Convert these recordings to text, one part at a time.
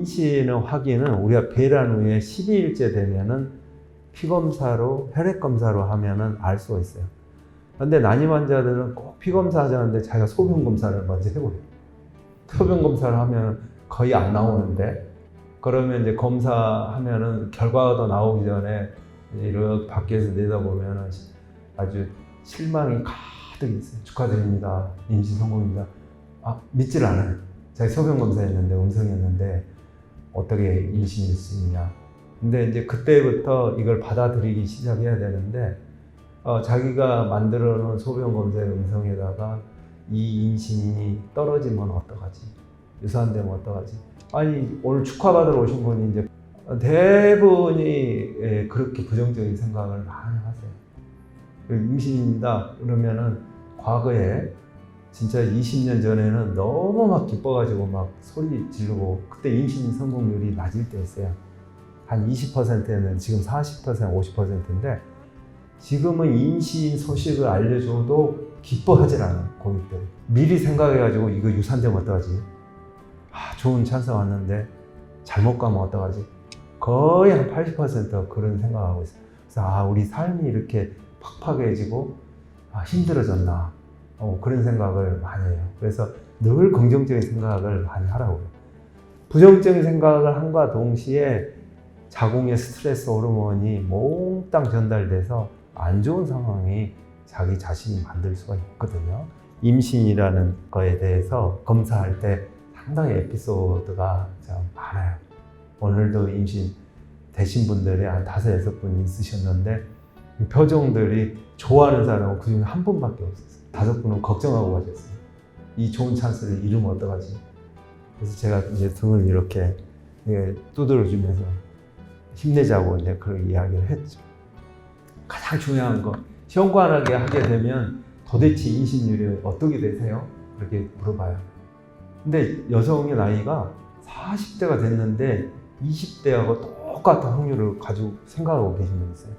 임신의 확인은 우리가 배란 후에 12일째 되면은 피검사로, 혈액검사로 하면은 알 수가 있어요. 근데 난임 환자들은 꼭 피검사 하자는데 자기가 소변검사를 먼저 해버려요. 소변검사를 하면 거의 안 나오는데, 그러면 이제 검사하면은 결과가 더 나오기 전에 이렇게 밖에서 내다보면은 아주 실망이 가득 있어요. 축하드립니다. 임신 성공입니다. 아, 믿질 않아요. 자기 소변검사했는데 음성이었는데 어떻게 임신일 수 있냐. 근데 이제 그때부터 이걸 받아들이기 시작해야 되는데, 자기가 만들어 놓은 소변검사의 음성에다가 이 임신이 떨어지면 어떡하지? 유산되면 어떡하지? 아니, 오늘 축하받으러 오신 분이 이제 대부분이 그렇게 부정적인 생각을 많이 하세요. 임신입니다. 그러면은 과거에 진짜 20년 전에는 너무 막 기뻐가지고 막 소리 지르고, 그때 임신 성공률이 낮을 때였어요. 한 20%는 지금 40%, 50%인데 지금은 임신 소식을 알려줘도 기뻐하질 않아요, 고객들이. 미리 생각해가지고 이거 유산되면 어떡하지? 좋은 찬스 왔는데 잘못 가면 어떡하지? 거의 한 80% 그런 생각하고 있어요. 그래서 우리 삶이 이렇게 팍팍해지고 힘들어졌나, 그런 생각을 많이 해요. 그래서 늘 긍정적인 생각을 많이 하라고요. 부정적인 생각을 함과 동시에 자궁의 스트레스 호르몬이 몽땅 전달돼서 안 좋은 상황이 자기 자신이 만들 수가 있거든요. 임신이라는 거에 대해서 검사할 때 상당히 에피소드가 참 많아요. 오늘도 임신 되신 분들이 한 5, 6분 있으셨는데 표정들이 좋아하는 사람은 그중에 한 분밖에 없었어요. 5분은 걱정하고 가셨어요. 이 좋은 찬스를 잃으면 어떡하지? 그래서 제가 이제 등을 이렇게 두드려주면서 힘내자고 이제 그런 이야기를 했죠. 가장 중요한 거, 현관하게 하게 되면 도대체 임신율이 어떻게 되세요? 그렇게 물어봐요. 근데 여성의 나이가 40대가 됐는데 20대하고 똑같은 확률을 가지고 생각하고 계신 분 있어요.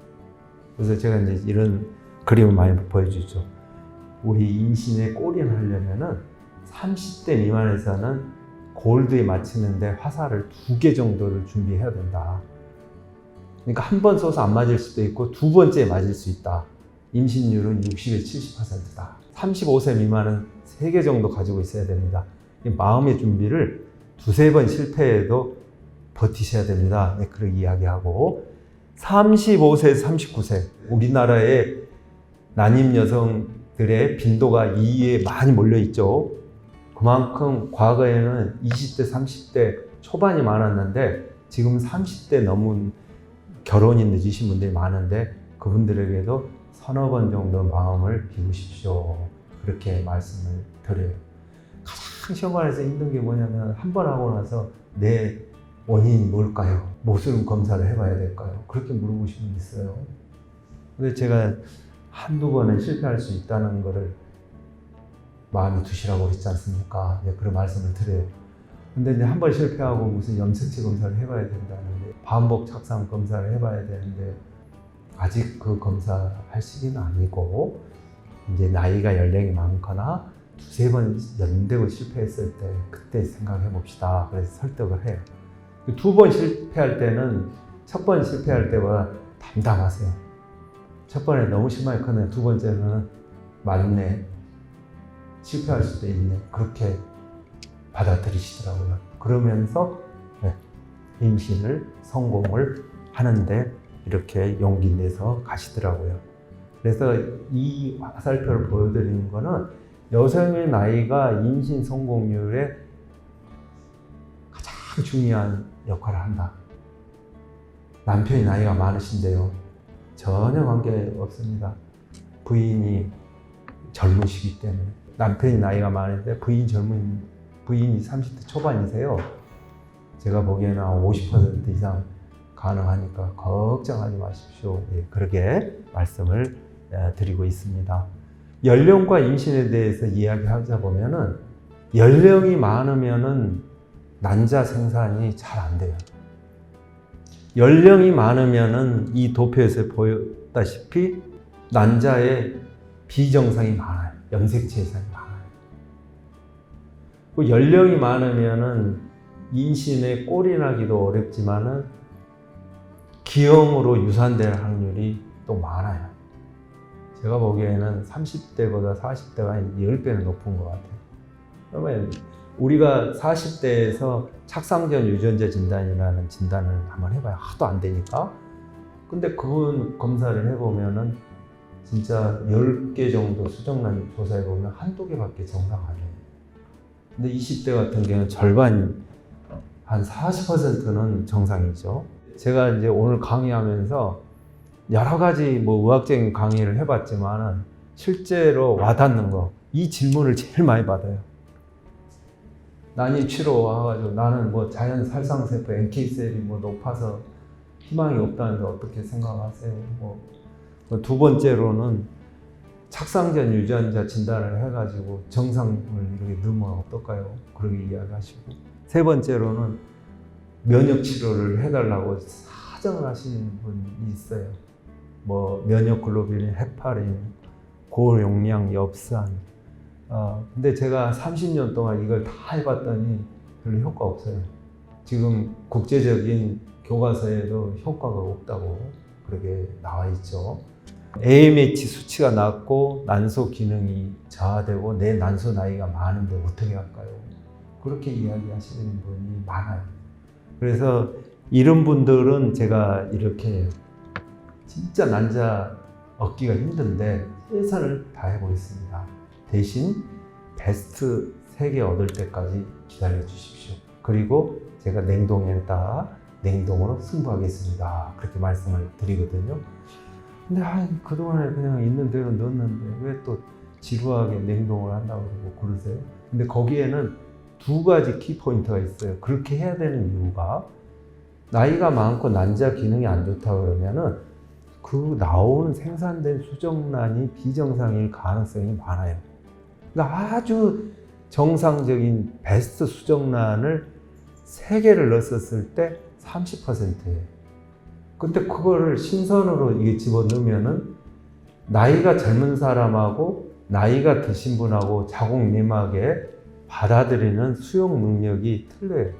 그래서 제가 이제 이런 그림을 많이 보여주죠. 우리 임신에 골인을 하려면은 30대 미만에서는 골드에 맞추는데 화살을 2개 정도를 준비해야 된다. 그러니까 한 번 쏘서 안 맞을 수도 있고 2번째에 맞을 수 있다. 임신율은 60에 70%다. 35세 미만은 3개 정도 가지고 있어야 됩니다. 마음의 준비를 2, 3번 실패해도 버티셔야 됩니다. 네, 그렇게 이야기하고, 35세에서 39세 우리나라의 난임 여성들의 빈도가 2위에 많이 몰려 있죠. 그만큼 과거에는 20대, 30대 초반이 많았는데 지금 30대 넘은 결혼이 늦으신 분들이 많은데 그분들에게도 서너 번 정도 마음을 비우십시오. 그렇게 말씀을 드려요. 가장 현관에서 힘든 게 뭐냐면 한 번 하고 나서 내 원인이 뭘까요? 무슨 검사를 해봐야 될까요? 그렇게 물어보시는 분 있어요. 근데 제가 한두 번은 실패할 수 있다는 거를 마음에 두시라고 그랬지 않습니까? 그런 말씀을 드려요. 근데 이제 한 번 실패하고 무슨 염색체 검사를 해봐야 된다는데, 반복 착상 검사를 해봐야 되는데 아직 그 검사 할 시기는 아니고, 이제 나이가 연령이 많거나 2, 3번 연대고 실패했을 때 그때 생각해 봅시다. 그래서 설득을 해요. 2번 실패할 때는 첫 번 실패할 때보다 담담하세요. 첫 번에 너무 심하게 컸네. 2번째는 맞네. 실패할 수도 있네. 그렇게 받아들이시더라고요. 그러면서 임신을 성공을 하는데 이렇게 용기 내서 가시더라고요. 그래서 이 화살표를 보여드리는 거는 여성의 나이가 임신 성공률에 가장 중요한 역할을 한다. 남편이 나이가 많으신데요. 전혀 관계 없습니다. 부인이 젊으시기 때문에. 남편이 나이가 많은데 부인이 30대 초반이세요. 제가 보기에는 50% 이상 가능하니까 걱정하지 마십시오. 그렇게 말씀을 드리고 있습니다. 연령과 임신에 대해서 이야기하자 보면은 연령이 많으면은 난자 생산이 잘 안 돼요. 연령이 많으면은 이 도표에서 보였다시피 난자의 비정상이 많아요. 염색체 현상이 많아요. 연령이 많으면은 인신에 꼴이 나기도 어렵지만은 기형으로 유산될 확률이 또 많아요. 제가 보기에는 30대보다 40대가 10배는 높은 것 같아요. 그러면 우리가 40대에서 착상전 유전자 진단이라는 진단을 한번 해봐야 하도 안 되니까. 근데 그분 검사를 해보면은 진짜 10개 정도 수정란 조사해보면 한두 개밖에 정상 아니에요. 근데 20대 같은 경우는 절반, 한 40%는 정상이죠. 제가 이제 오늘 강의하면서 여러 가지 뭐 의학적인 강의를 해봤지만 실제로 와닿는 거, 이 질문을 제일 많이 받아요. 난임 치료 와가지고 나는 뭐 자연 살상세포 NK셀이 뭐 높아서 희망이 없다는데 어떻게 생각하세요? 두 번째로는 착상전 유전자 진단을 해가지고 정상을 이렇게 넣으면 어떨까요? 그렇게 이야기하시고, 세 번째로는 면역 치료를 해달라고 사정을 하시는 분이 있어요. 뭐 면역 글로뷸린, 헤파린, 고용량 엽산. 근데 제가 30년 동안 이걸 다 해봤더니 별로 효과 없어요. 지금 국제적인 교과서에도 효과가 없다고 그렇게 나와 있죠. AMH 수치가 낮고 난소 기능이 저하되고 내 난소 나이가 많은데 어떻게 할까요? 그렇게 이야기하시는 분이 많아요. 그래서 이런 분들은 제가 이렇게 진짜 난자 얻기가 힘든데 최선을 다해보겠습니다. 대신 베스트 3개 얻을 때까지 기다려 주십시오. 그리고 제가 냉동에다가 냉동으로 승부하겠습니다. 그렇게 말씀을 드리거든요. 근데 그동안에 그냥 있는 대로 넣었는데 왜 또 지루하게 냉동을 한다고 그러세요? 근데 거기에는 두 가지 키포인트가 있어요. 그렇게 해야 되는 이유가, 나이가 많고 난자 기능이 안 좋다 그러면은 그 나오는 생산된 수정란이 비정상일 가능성이 많아요. 그러니까 아주 정상적인 베스트 수정란을 3개를 넣었을 때 30%예요. 근데 그거를 신선으로 이게 집어넣으면은 나이가 젊은 사람하고 나이가 드신 분하고 자궁 내막에 받아들이는 수용 능력이 틀려요.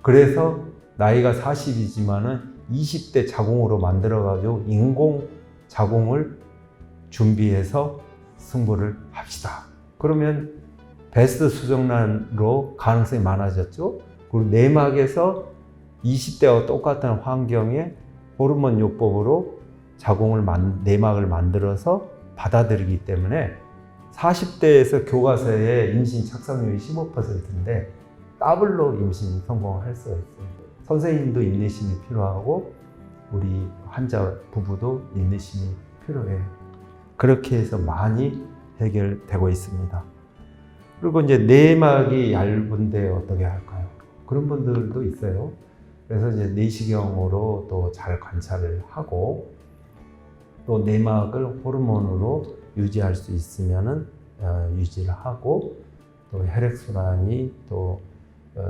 그래서 나이가 40이지만은 20대 자궁으로 만들어가지고 인공 자궁을 준비해서 승부를 합시다. 그러면 베스트 수정란으로 가능성이 많아졌죠. 그리고 내막에서 20대와 똑같은 환경에 호르몬 요법으로 자궁을 내막을 만들어서 받아들이기 때문에 40대에서 교과서에 임신 착상률이 15%인데 더블로 임신 성공할 수가 있어요. 선생님도 인내심이 필요하고 우리 환자 부부도 인내심이 필요해요. 그렇게 해서 많이 해결되고 있습니다. 그리고 이제 내막이 얇은데 어떻게 할까요? 그런 분들도 있어요. 그래서 이제 내시경으로 또 잘 관찰을 하고 또 내막을 호르몬으로 유지할 수 있으면은 유지를 하고 또 혈액순환이 또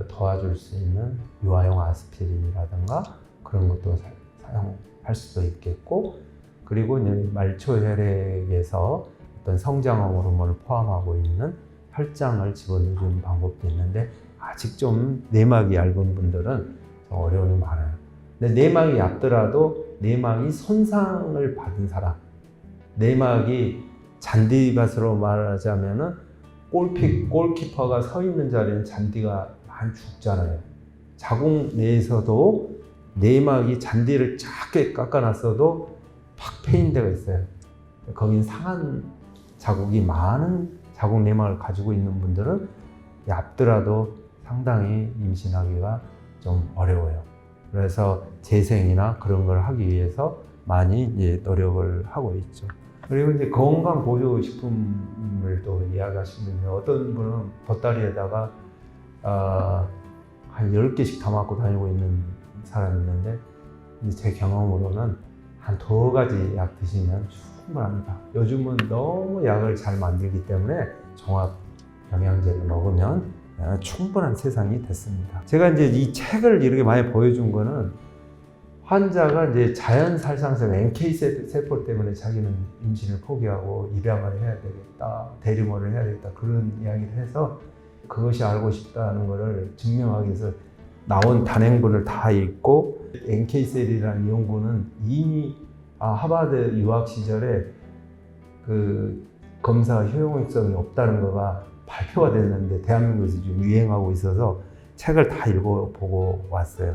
도와줄 수 있는 유아용 아스피린이라든가 그런 것도 사용할 수도 있겠고, 그리고 이제 말초 혈액에서 어떤 성장형 호르몬을 포함하고 있는 혈장을 집어넣는 방법도 있는데 아직 좀 내막이 얇은 분들은 좀 어려움이 많아요. 근데 내막이 얇더라도 내막이 손상을 받은 사람, 내막이 잔디밭으로 말하자면은 골키퍼가 서 있는 자리는 잔디가 많이 죽잖아요. 자궁 내에서도 내막이 잔디를 작게 깎아놨어도 팍 패인 데가 있어요. 거긴 상한 자국이 많은 자궁 내막을 가지고 있는 분들은 얇더라도 상당히 임신하기가 좀 어려워요. 그래서 재생이나 그런 걸 하기 위해서 많이 이제 노력을 하고 있죠. 그리고 이제 건강 보조 식품을 또 이야기하시는데, 어떤 분은 보따리에다가 한 10개씩 담아갖고 다니고 있는 사람이 있는데, 제 경험으로는 한 2가지 약 드시면 충분합니다. 요즘은 너무 약을 잘 만들기 때문에 종합 영양제를 먹으면 충분한 세상이 됐습니다. 제가 이제 이 책을 이렇게 많이 보여준 거는 환자가 이제 자연 살상세포 NK 세포 때문에 자기는 임신을 포기하고 입양을 해야 되겠다, 대리모를 해야 되겠다, 그런 이야기를 해서 그것이 알고 싶다는 것을 증명하기 위해서 나온 단행본을 다 읽고 NK셀이라는 연구는 이미 하버드 유학 시절에 그 검사 효용성이 없다는 거가 발표가 됐는데 대한민국에서 지금 유행하고 있어서 책을 다 읽어보고 왔어요.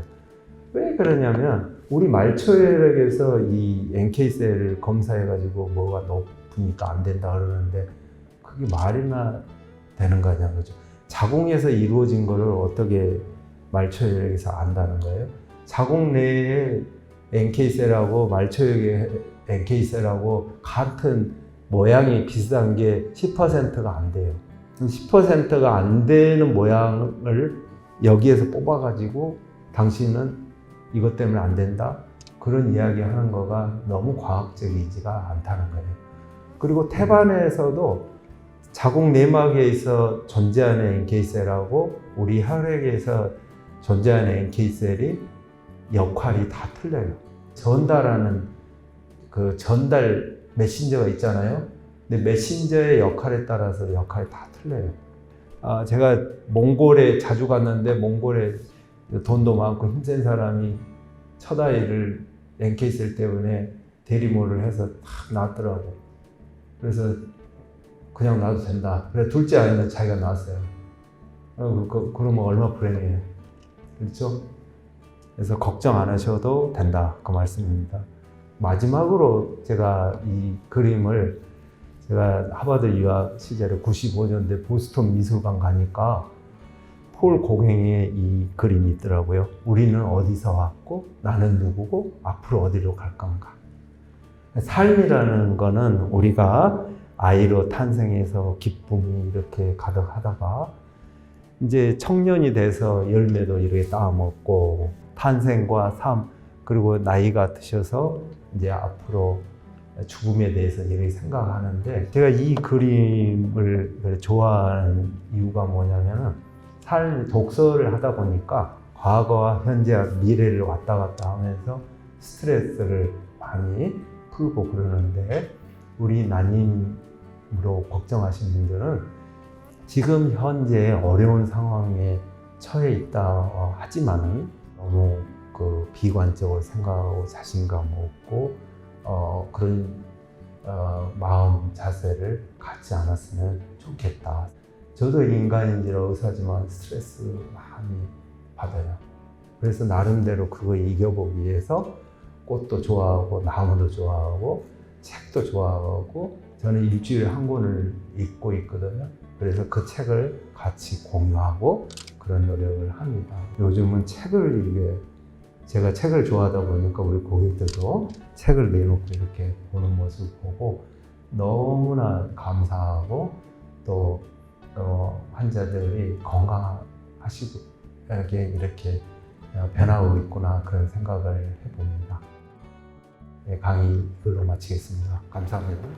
왜 그러냐면 우리 말초혈액에서 이 NK셀을 검사해가지고 뭐가 높으니까 안 된다 그러는데 그게 말이나 되는 거냐 그죠? 자궁에서 이루어진 거를 어떻게 말초혈액에서 안다는 거예요? 자궁 내에 NK셀하고 말초혈액의 NK셀하고 같은 모양이 비슷한 게 10%가 안 돼요. 10%가 안 되는 모양을 여기에서 뽑아가지고 당신은 이것 때문에 안 된다? 그런 이야기 하는 거가 너무 과학적이지가 않다는 거예요. 그리고 태반에서도 자궁 내막에서 존재하는 NK셀하고 우리 혈액에서 존재하는 NK셀이 역할이 다 틀려요. 전달하는 그 전달 메신저가 있잖아요. 근데 메신저의 역할에 따라서 역할이 다 틀려요. 제가 몽골에 자주 갔는데 몽골에 돈도 많고 힘센 사람이 첫 아이를 NK셀 때문에 대리모를 해서 다 낳았더라고. 그래서 그냥 놔도 된다. 그래 둘째 아이는 자기가 낳았어요. 그러면 얼마나 불행해요. 그렇죠? 그래서 걱정 안 하셔도 된다. 그 말씀입니다. 마지막으로 제가 이 그림을 제가 하버드 유학 시절에 95년대 보스턴 미술관 가니까 폴 고갱의 이 그림이 있더라고요. 우리는 어디서 왔고 나는 누구고 앞으로 어디로 갈 건가. 삶이라는 거는 우리가 아이로 탄생해서 기쁨이 이렇게 가득하다가 이제 청년이 돼서 열매도 이렇게 따먹고 탄생과 삶 그리고 나이가 드셔서 이제 앞으로 죽음에 대해서 이렇게 생각하는데 제가 이 그림을 좋아하는 이유가 뭐냐면은 독서를 하다 보니까 과거와 현재와 미래를 왔다 갔다 하면서 스트레스를 많이 풀고 그러는데 우리 난임으로 걱정하신 분들은 지금 현재 어려운 상황에 처해 있다 하지만은 너무 그 비관적으로 생각하고 자신감 없고 그런 마음 자세를 갖지 않았으면 좋겠다. 저도 인간인지라 의사지만 스트레스 많이 받아요. 그래서 나름대로 그거 이겨보기 위해서 꽃도 좋아하고 나무도 좋아하고 책도 좋아하고 저는 일주일에 한 권을 읽고 있거든요. 그래서 그 책을 같이 공유하고 그런 노력을 합니다. 요즘은 책을 제가 책을 좋아하다 보니까 우리 고객들도 책을 내놓고 이렇게 보는 모습을 보고 너무나 감사하고 또 환자들이 건강하시고 이렇게 변하고 있구나 그런 생각을 해봅니다. 네, 강의 이걸로 마치겠습니다. 감사합니다.